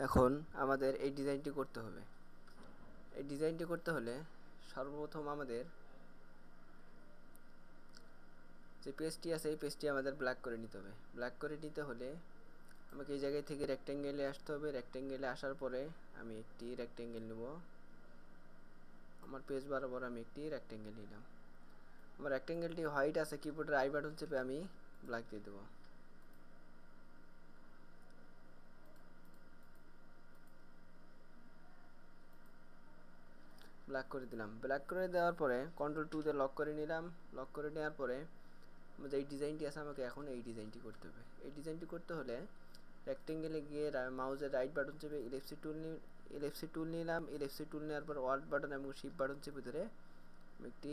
এখন আমাদের এই ডিজাইনটি করতে হবে। এই ডিজাইনটি করতে হলে সর্বপ্রথম আমাদের যে পেজটি আছে এই পেজটি আমাদের ব্ল্যাক করে নিতে হবে। ব্ল্যাক করে নিতে হলে আমাকে এই জায়গায় থেকে রেক্ট্যাঙ্গেলে আসতে হবে। রেক্ট্যাঙ্গেলে আসার পরে আমি একটি রেক্ট্যাঙ্গেল নেব। আমার পেজ বরাবর আমি একটি রেক্ট্যাঙ্গেল নিলাম। আমার রেক্ট্যাঙ্গেলটি হোয়াইট আছে, কিবোর্ডের আই বাটন চেপে আমি ব্ল্যাক দিয়ে দেবো। ব্ল্যাক করে দিলাম। ব্ল্যাক করে দেওয়ার পরে কন্ট্রোল 2 দিয়ে লক করে নিলাম। লক করে নেওয়ার পরে আমাদের এই ডিজাইনটি আছে, আমাকে এখন এই ডিজাইনটি করতে হবে। এই ডিজাইনটি করতে হলে রেক্ট্যাঙ্গেলে গিয়ে মাউসের রাইট বাটন চেপে এলএফসি টুল নিলাম। এলএফসি টুল নেওয়ার পর অল্ট বাটন এবং শিফট বাটন চেপে ধরে আমি একটি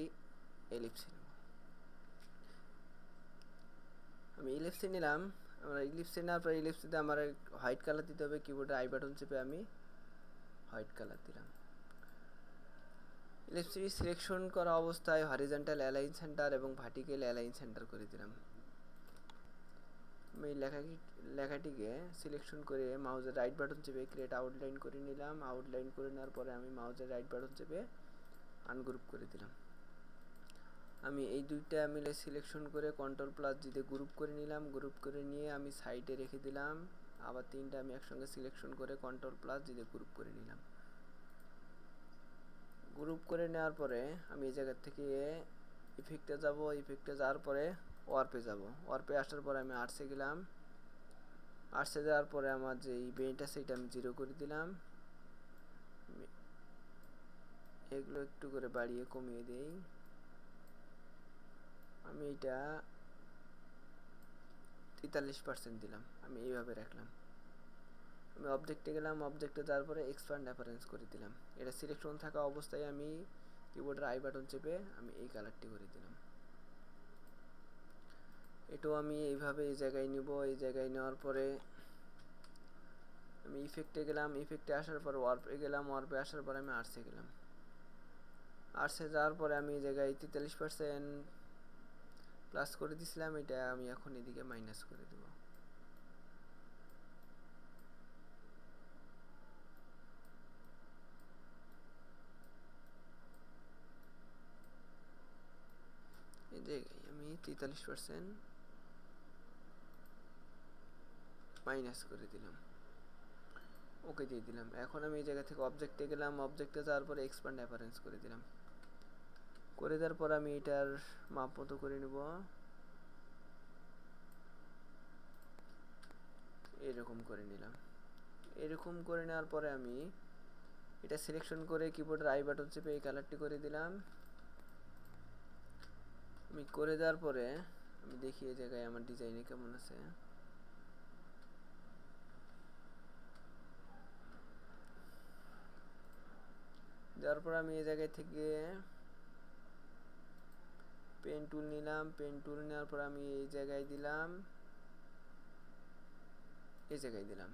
এলিপসি নেব। আমি ইলিপসি নিলাম। আমরা ইলিপসি নেওয়ার পর ইলিপসিতে আমার হোয়াইট কালার দিতে হবে। কিবোর্ডে আই বাটন চেপে আমি হোয়াইট কালার দিলাম। ইলিপসি সিলেকশন করা অবস্থায় হরিজন্টাল অ্যালাইন সেন্টার এবং ভার্টিক্যাল অ্যালাইন সেন্টার করে দিলাম। আমি লেখাটিকে সিলেকশন করে মাউসের রাইট বাটন চেপে ক্রিয়েট আউটলাইন করে নিলাম। আউটলাইন করে নেওয়ার পরে আমি মাউসের রাইট বাটন চেপে আনগ্রুপ করে দিলাম। আমি এই দুইটা মিলে সিলেকশন করে কন্ট্রোল প্লাস জি দিয়ে গ্রুপ করে নিলাম। গ্রুপ করে নিয়ে আমি সাইডে রেখে দিলাম। আবার তিনটা আমি একসঙ্গে সিলেকশন করে কন্ট্রোল প্লাস জি দিয়ে গ্রুপ করে নিলাম। গ্রুপ করে নেওয়ার পরে আমি এই জায়গা থেকে ইফেক্টে যাব। ইফেক্টে যাওয়ার পরে ওয়ার্পে যাব। ওয়ার্পে আসার পরে আমি আর্টসে গেলাম। আর্টসে যাওয়ার পরে আমার যে ইভেন্ট আছে এটা আমি 0 করে দিলাম। এগুলো একটু করে বাড়িয়ে কমিয়ে দেই। আমি এটা 43% দিলাম। আমি এইভাবে রাখলাম। আমি অবজেক্টে গেলাম। অবজেক্টে যাওয়ার পরে এক্সপ্যান্ড অ্যাপারেন্স করে দিলাম। এটা সিলেকশন থাকা অবস্থায় আমি কিবোর্ডের আই বাটন চেপে আমি এই কালারটি করে দিলাম। এটাও আমি এইভাবে এই জায়গায় নিব। এই জায়গায় নেওয়ার পরে আমি ইফেক্টে গেলাম। ইফেক্টে আসার পর ওয়ার্পে গেলাম। ওয়ার্পে আসার পর আমি আর্টসে গেলাম। আর্টসে যাওয়ার পরে আমি এই জায়গায় 43% প্লাস করে দিয়েছিলাম। এটা আমি এখন এদিকে মাইনাস করে দেব। এই জায়গায় আমি 43% মাইনাস করে দিলাম। ওকে দিয়ে দিলাম। এখন আমি এই জায়গা থেকে অবজেক্টে গেলাম। অবজেক্টে যাওয়ার পরে এক্সপ্যান্ড অ্যাপারেন্স করে দিলাম। করে দেওয়ার পর আমি এটার মাপ মতো করে নেব। এরকম করে নিলাম। এরকম করে নেওয়ার পরে আমি এটা সিলেকশন করে কিবোর্ডের আই বাটন চেপে এই কালারটি করে দিলাম। আমি করে দেওয়ার পরে আমি দেখি এই জায়গায় আমার ডিজাইনে কেমন আছে। দেওয়ার পর আমি এই জায়গায় থেকে পেন টুল নিলাম। পেন টুল নেওয়ার পর আমি এই জায়গায় দিলাম। এই জায়গায় দিলাম।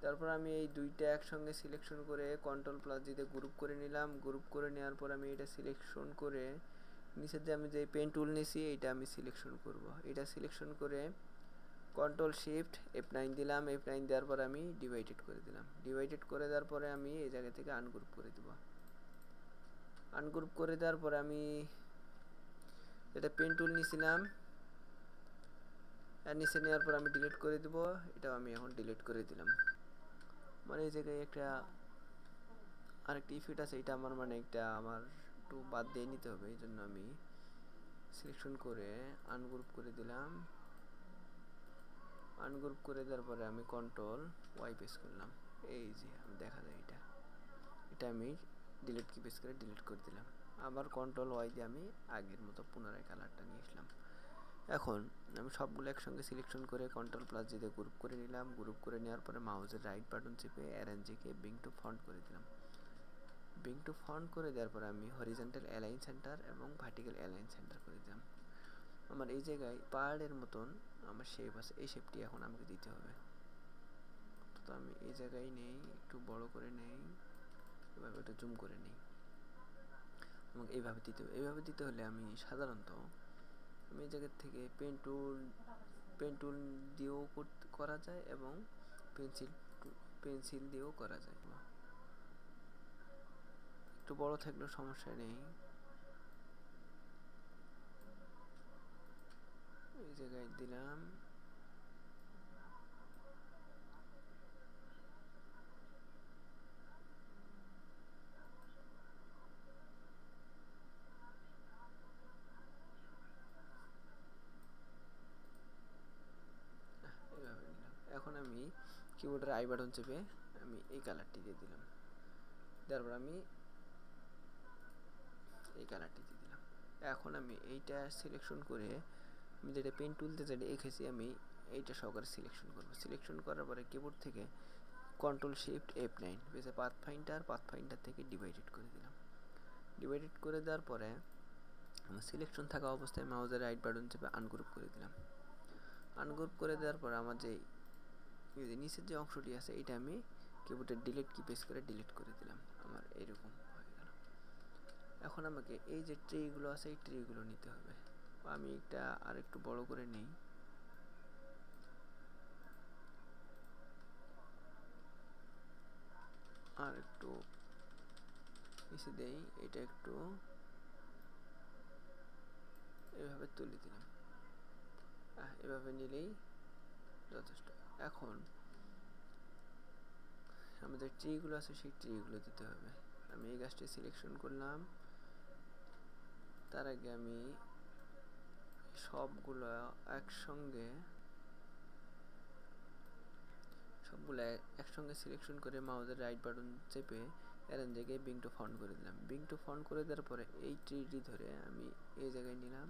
তারপর আমি এই দুইটা একসঙ্গে সিলেকশন করে কন্ট্রোল প্লাস দিতে গ্রুপ করে নিলাম। গ্রুপ করে নেওয়ার পর আমি এটা সিলেকশন করে নিচে যে আমি যে পেন টুল নিয়েছি এটা আমি সিলেকশন করব। এটা সিলেকশন করে কন্ট্রোল শিফট F9 দিলাম। F9 দেওয়ার পর আমি ডিভাইডেড করে দিলাম। ডিভাইডেড করে দেওয়ার পরে আমি এই জায়গা থেকে আনগ্রুপ করে দেব। আনগ্রুপ করে দেওয়ার পরে আমি এটা পেন টুল নিয়েছিলাম, আর নিচে নেওয়ার পর আমি ডিলিট করে দেব। এটাও আমি এখন ডিলিট করে দিলাম। মানে এই জায়গায় একটা আরেকটা ইফেক্ট আছে, এটা আমার মানে একটা আমার একটু বাদ দিয়ে নিতে হবে। এই জন্য আমি সিলেকশন করে আনগ্রুপ করে দিলাম। আনগ্রুপ করে দেওয়ার পরে আমি কন্ট্রোল ওয়াই প্রেস করলাম। এই যে দেখা যায় এটা আমি ডিলিট কি প্রেস করে ডিলিট করে দিলাম। আবার কন্ট্রোল ওয়াই দিয়ে আমি আগের মতো পুনরায় কালারটা নিয়ে আসলাম। এখন আমি সবগুলো একসঙ্গে সিলেকশন করে কন্ট্রোল প্লাস দিয়ে গ্রুপ করে নিলাম। গ্রুপ করে নেওয়ার পরে মাউসের রাইট বাটন চেপে অ্যারেঞ্জকে বিং টু ফন্ট করে দিলাম। বিং টু ফন্ট করে দেওয়ার পরে আমি হরিজন্টাল অ্যালাইন সেন্টার এবং ভার্টিক্যাল অ্যালাইন সেন্টার করে দিলাম। আমার এই জায়গায় পাহাড়ের মতন আমার শেপ আছে, এই শেপটি এখন আমাকে দিতে হবে। তো আমি এই জায়গায় নেই, একটু বড় করে নেই, এভাবে একটু জুম করে নেই। আমাকে এইভাবে দিতে হবে। এইভাবে দিতে হলে আমি সাধারণত আমি এই জায়গার থেকে পেন টুল পেন টুল দিয়েও করা যায় এবং পেন্সিল দিয়েও করা যায়। একটু বড় থাকলেও সমস্যা নেই। এই জায়গায় দিলাম। এখন আমি কিবোর্ডের আই বাটন চেপে আমি এই কালারটি দিয়ে দিলাম, তারপর আমি এই কালারটি দিয়ে দিলাম। এখন আমি এইটা সিলেকশন করে আমি যেটা পেন টুলতে যেটা এঁকেছি আমি এইটা সহকারে সিলেকশন করব। সিলেকশন করার পরে কিবোর্ড থেকে কন্ট্রোল শিফট F9 বেসে পাথফাইন্ডার থেকে ডিভাইডেড করে দিলাম। ডিভাইডেড করে দেওয়ার পরে আমার সিলেকশন থাকা অবস্থায় মাউসের রাইট বাটন চেপে আনগ্রুপ করে দিলাম। আনগ্রুপ করে দেওয়ার পরে আমার যে নিচের যে অংশটি আছে এটা আমি কিবোর্ডের ডিলিট কি প্রেস করে ডিলিট করে দিলাম। আমার এরকম হয়ে গেল। এখন আমাকে এই যে ট্রিগুলো আছে এই ট্রিগুলো নিতে হবে। আমি এটা আর একটু বড় করে নিই। আর একটু নিচে দেই, এটা একটু এভাবে তুলে দিলাম। এভাবে নিলেই যথেষ্ট। এখন আমাদের ট্রিগুলো আছে সেই ট্রিগুলো দিতে হবে। আমি এই গাছটি সিলেকশন করলাম। তার আগে আমি সবগুলো একসঙ্গে সিলেকশন করে মাউসের রাইট বাটন চেপে অ্যারেঞ্জ জায়গায় বিং টু ফন্ট করে দিলাম। বিং টু ফন্ট করে দেওয়ার পরে এই ট্রিটি ধরে আমি এই জায়গায় নিলাম।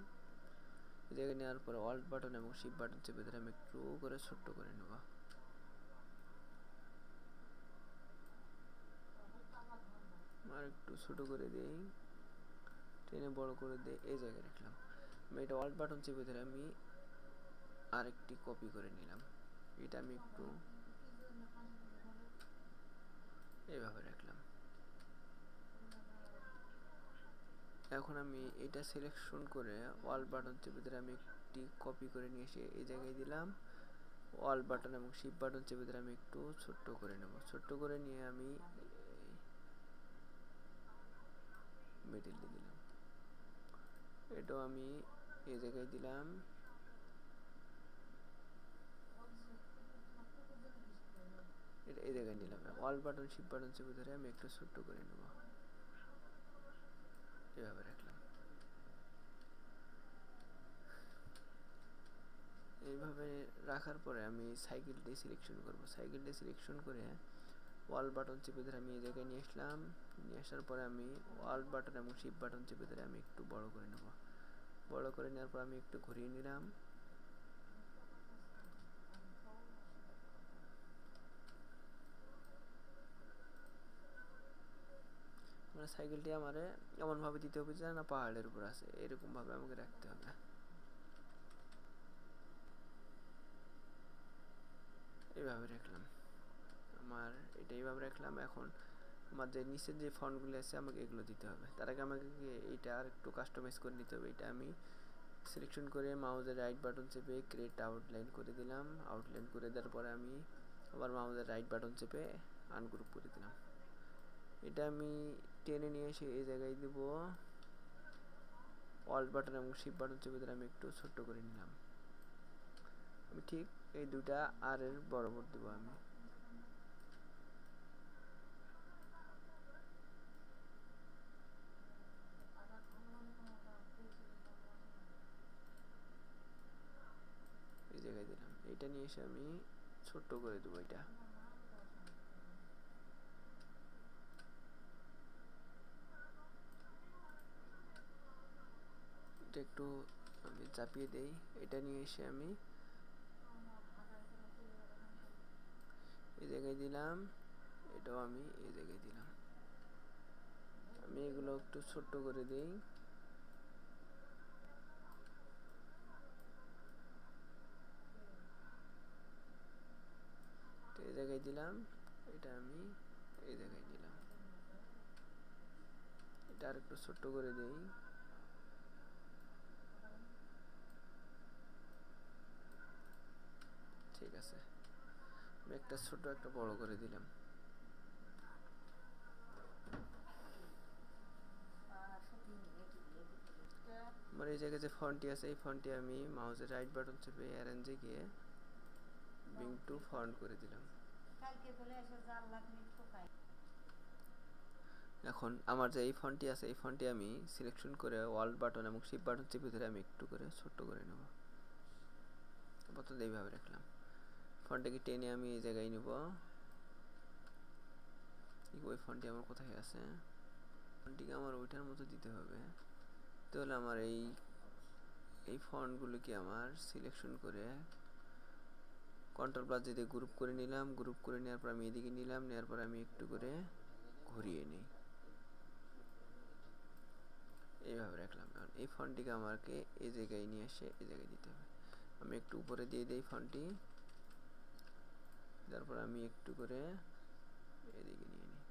এই জায়গায় নেওয়ার পরে অল্ট বাটন এবং শিফট বাটন চেপে ধরে আমি একটু করে ছোট্ট করে নেব। আর একটু ছোট করে দিই, টেনে বড় করে দিয়ে এই জায়গায় রাখলাম। আমি এটা অল্ট বাটন চেপে ধরে আমি আরেকটি কপি করে নিলাম। এটা আমি একটু এইভাবে রাখলাম। এখন আমি এটা সিলেকশন করে অল বাটন চেপে ধরে আমি একটি কপি করে নিয়ে এসে এই জায়গায় দিলাম। অল বাটন এবং শিফট বাটন চেপে ধরে আমি একটু ছোট্ট করে নেব। ছোট্ট করে নিয়ে আমি মিডিলে দিলাম। এটাও আমি এই জায়গায় দিলাম। এটা এই জায়গায় নিলাম। অল বাটন শিফট বাটন চেপে ধরে আমি একটু ছোট্ট করে নেব। এভাবে রাখলাম। এইভাবে রাখার পরে আমি সাইকেলটি সিলেকশন করব। সাইকেলটি সিলেকশন করে ওয়াল বাটন চেপে ধরে আমি এই জায়গায় নিয়ে আসলাম। নিয়ে আসার পরে আমি ওয়াল বাটন এবং শিফট বাটন চেপে ধরে আমি একটু বড় করে নেব। বড় করে নেওয়ার পর আমি একটু ঘুরিয়ে নিলাম। মানে সাইকেলটি আমার এমনভাবে দিতে হবে যেন না পাহাড়ের উপর আছে, এরকমভাবে আমাকে রাখতে হবে। এইভাবে রাখলাম। আমার এটা এইভাবে রাখলাম। এখন আমার যে নিচের যে ফন্টগুলো আছে আমাকে এগুলো দিতে হবে। তার আগে আমাকে এইটা আর একটু কাস্টমাইজ করে নিতে হবে। এটা আমি সিলেকশন করে মাউসের রাইট বাটন চেপে ক্রিয়েট আউটলাইন করে দিলাম। আউটলাইন করে দেওয়ার পরে আমি আবার মাউসের রাইট বাটন চেপে আনগ্রুপ করে দিলাম। এটা আমি টেনে নিয়ে এসে এই জায়গায় দিব। অল্ট বাটন এবং শিফট বাটন চেপে ধরে আমি একটু ছোট্ট করে নিলাম। আমি ঠিক এই দুটা আর এর বরাবর দেব। আমি এই জায়গায় দিলাম। এটা নিয়ে এসে আমি ছোট্ট করে দেবো। এটা একটু আমি চাপিয়ে দেই। এটা নিয়ে এসে আমি এই জায়গায় দিলাম। এটাও আমি এই জায়গায় দিলাম। আমি এগুলো একটু ছোট্ট করে দিই। এই জায়গায় দিলাম। এটা আমি এই জায়গায় দিলাম। এটা আর একটু ছোট্ট করে দিই। ঠিক আছে, আমি একটা ছোট একটা বড় করে দিলাম। আমার এই জায়গায় যে ফন্টটি আছে এই ফন্টটি আমি মাউসের রাইট বাটন চেপে অ্যারেঞ্জে গিয়ে বিং টু ফন্ট করে দিলাম। এখন আমার যে এই ফন্টটি আছে এই ফন্টটি আমি সিলেকশন করে অল্ট বাটন এবং শিফট বাটন চেপে ধরে আমি একটু করে ছোট করে নেব। আপাতত এইভাবে রাখলাম। ফন্টটাকে টেনে আমি এই জায়গায় নেব। ওই ফন্টটি আমার কোথায় আছে, ফন্টটিকে আমার ওইটার মতো দিতে হবে। তাহলে আমার এই ফন্টগুলোকে আমার সিলেকশন করে কন্ট্রোল প্লাস দিয়ে গ্রুপ করে নিলাম। গ্রুপ করে নেওয়ার পর আমি এদিকে নিলাম, নেওয়ার পর আমি একটু করে ঘুরিয়ে নিই, এইভাবে রাখলাম। কারণ এই ফন্টটিকে আমাকে এই জায়গায় নিয়ে এসে এই জায়গায় দিতে হবে। আমি একটু উপরে দিয়ে দিই ফন্টটি, তারপর আমি একটু করে এদিকে নিয়ে নিই,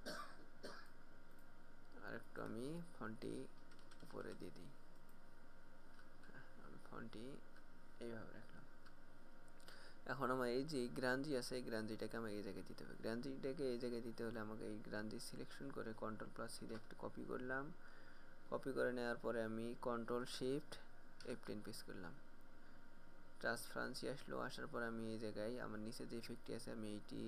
আর একটু আমি ফন্টটি উপরে দিয়ে দিই। আমি ফন্টটি এইভাবে রাখলাম। এখন আমার এই যে গ্রাঞ্জি আছে এই গ্রাঞ্জিটাকে আমাকে এই জায়গায় দিতে হবে। গ্রাঞ্জিটাকে এই জায়গায় দিতে হলে আমাকে এই গ্রাঞ্জি সিলেকশন করে কন্ট্রোল প্লাস সি দিয়ে একটু কপি করলাম। কপি করে নেওয়ার পরে আমি কন্ট্রোল শিফট F10 প্রেস করলাম। ট্রান্সপারেন্সি আসলো, আসার পর আমি এই জায়গায় আমার নিচে যে ইফেক্টটি আছে আমি এইটি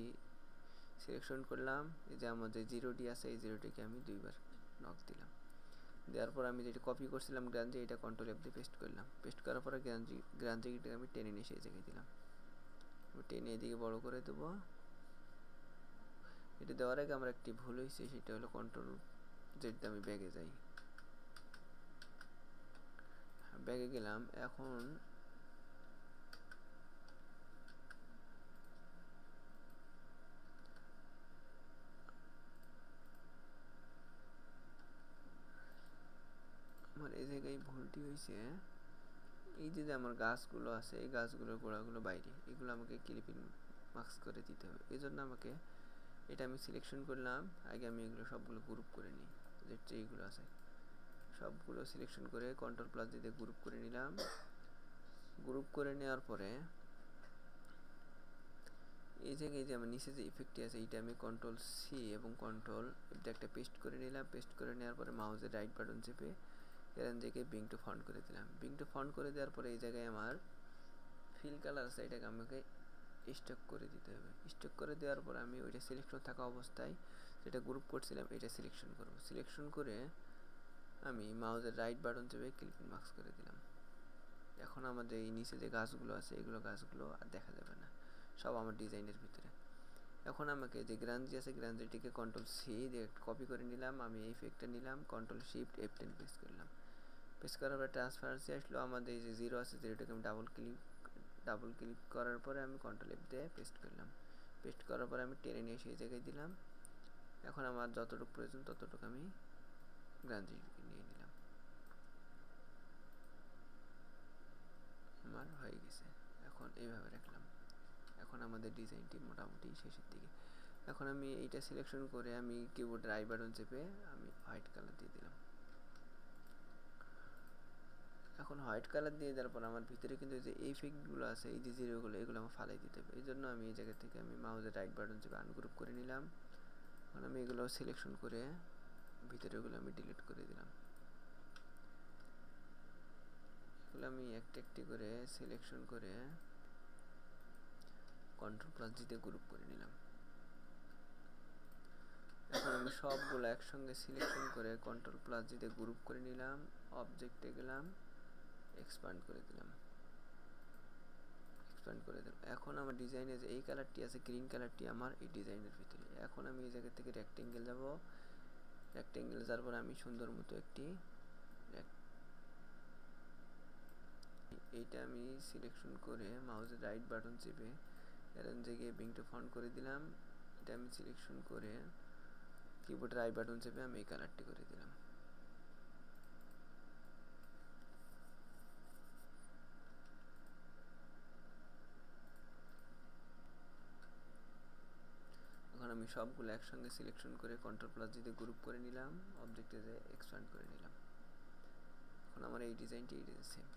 সিলেকশন করলাম। এই যে আমার যে জিরোটি আছে এই জিরোটিকে আমি দুইবার নক দিলাম। দেওয়ার পর আমি যেটা কপি করছিলাম গ্রাঞ্জি এটা কন্ট্রোল F দিয়ে পেস্ট করলাম। পেস্ট করার পরে গ্রাঞ্জিটাকে আমি টেনে নিয়ে সেই জায়গায় দিলাম। টেনে এদিকে বড় করে দেবো। এটা দেওয়ার আগে আমার একটি ভুল হয়েছে, সেটা হলো কন্ট্রোল জেড দিয়ে আমি ব্যাগে যাই। ব্যাগে গেলাম। এখন আমার এই জায়গায় ভুলটি হয়েছে, এই যে আমার গাছগুলো আছে এই গাছগুলোর গোড়াগুলো বাইরে, এগুলো আমাকে ক্লিপিং মার্কস করে দিতে হবে। এই জন্য আমাকে এটা আমি সিলেকশন করলাম। আগে আমি এগুলো সবগুলো গ্রুপ করে নিই, যে ট্রিগুলো আছে সবগুলো সিলেকশন করে কন্ট্রোল প্লাস দিয়ে গ্রুপ করে নিলাম। গ্রুপ করে নেওয়ার পরে এই জায়গায় যে আমার নিচে যে ইফেক্টটি আছে এইটা আমি কন্ট্রোল সি এবং কন্ট্রোল এটা একটা পেস্ট করে নিলাম। পেস্ট করে নেওয়ার পরে মাউসের রাইট বাটন চেপে এখান থেকে বিং টু ফন্ট করে দিলাম। বিং টু ফন্ট করে দেওয়ার পরে এই জায়গায় আমার ফিল কালার আছে এটাকে আমাকে স্টক করে দিতে হবে। স্টক করে দেওয়ার পর আমি ওইটা সিলেকশন থাকা অবস্থায় যেটা গ্রুপ করছিলাম এটা সিলেকশন করব। সিলেকশন করে আমি মাউসের রাইট বাটন চেপে ক্লিপিং মার্কস করে দিলাম। এখন আমাদের এই নিচে যে গাছগুলো আছে এগুলো গাছগুলো আর দেখা যাবে না, সব আমার ডিজাইনের ভিতরে। এখন আমাকে যে গ্রাঞ্জি আছে গ্রাঞ্জিটিকে কন্ট্রোল সি দিয়ে কপি করে নিলাম। আমি এই ইফেক্টটা নিলাম, কন্ট্রোল শিফট F10 প্রেস করলাম। প্রেস করার পরে ট্রান্সপারেন্সি আসলো। আমাদের এই যে জিরো আছে জিরোটাকে আমি ডাবল ক্লিক করার পরে আমি কন্ট্রোল F দিয়ে পেস্ট করলাম। পেস্ট করার পরে আমি টেনে নিয়ে সেই জায়গায় দিলাম। এখন আমার যতটুকু প্রয়োজন ততটুকু আমি গ্রাঞ্জিটিকে নিয়ে নিলাম। আমার হয়ে গেছে। এখন এইভাবে রাখলাম। এখন আমাদের ডিজাইনটি মোটামুটি শেষের দিকে। এখন আমি এইটা সিলেকশন করে আমি কিবোর্ডের আই বাটন চেপে আমি হোয়াইট কালার দিয়ে দিলাম। এখন হোয়াইট কালার দিয়ে দেওয়ার পর আমার ভিতরে কিন্তু যে ইফেক্টগুলো আছে এই যে জিরোগুলো এগুলো আমার ফালাই দিতে হবে। এই জন্য আমি এই জায়গা থেকে আমি মাউসের রাইট বাটন চেপে আনগ্রুপ করে নিলাম। এখন আমি এগুলো সিলেকশন করে ভিতরেগুলো আমি ডিলিট করে দিলাম। এগুলো আমি একটি করে সিলেকশন করে কন্ট্রোল প্লাস জি দিয়ে গ্রুপ করে নিলাম। এখন আমি সবগুলো একসঙ্গে সিলেকশন করে কন্ট্রোল প্লাস জি দিয়ে গ্রুপ করে নিলাম। অবজেক্টে গেলাম, এক্সপ্যান্ড করে দিলাম। এখন আমার ডিজাইনে যে এই কালারটি আছে গ্রিন কালারটি আমার এই ডিজাইনের ভিতরে। এখন আমি এই জায়গা থেকে রেক্টেঙ্গেল যাব। রেক্টেঙ্গেল যাওয়ার পর আমি সুন্দর মতো একটি এইটা আমি সিলেকশন করে মাউসের রাইট বাটন চেপে অ্যারেঞ্জে গিয়ে বিং টু ফন্ট করে দিলাম। এটা আমি সিলেকশন করে কিবোর্ডের রাইট বাটন চেপে আমি এই কালারটি করে দিলাম। এখন আমি সবগুলো একসঙ্গে সিলেকশন করে কন্ট্রোল প্লাস দিয়ে গ্রুপ করে নিলাম। অবজেক্টে যে এক্সপ্যান্ড করে নিলাম। এখন আমার এই ডিজাইনটি সেম।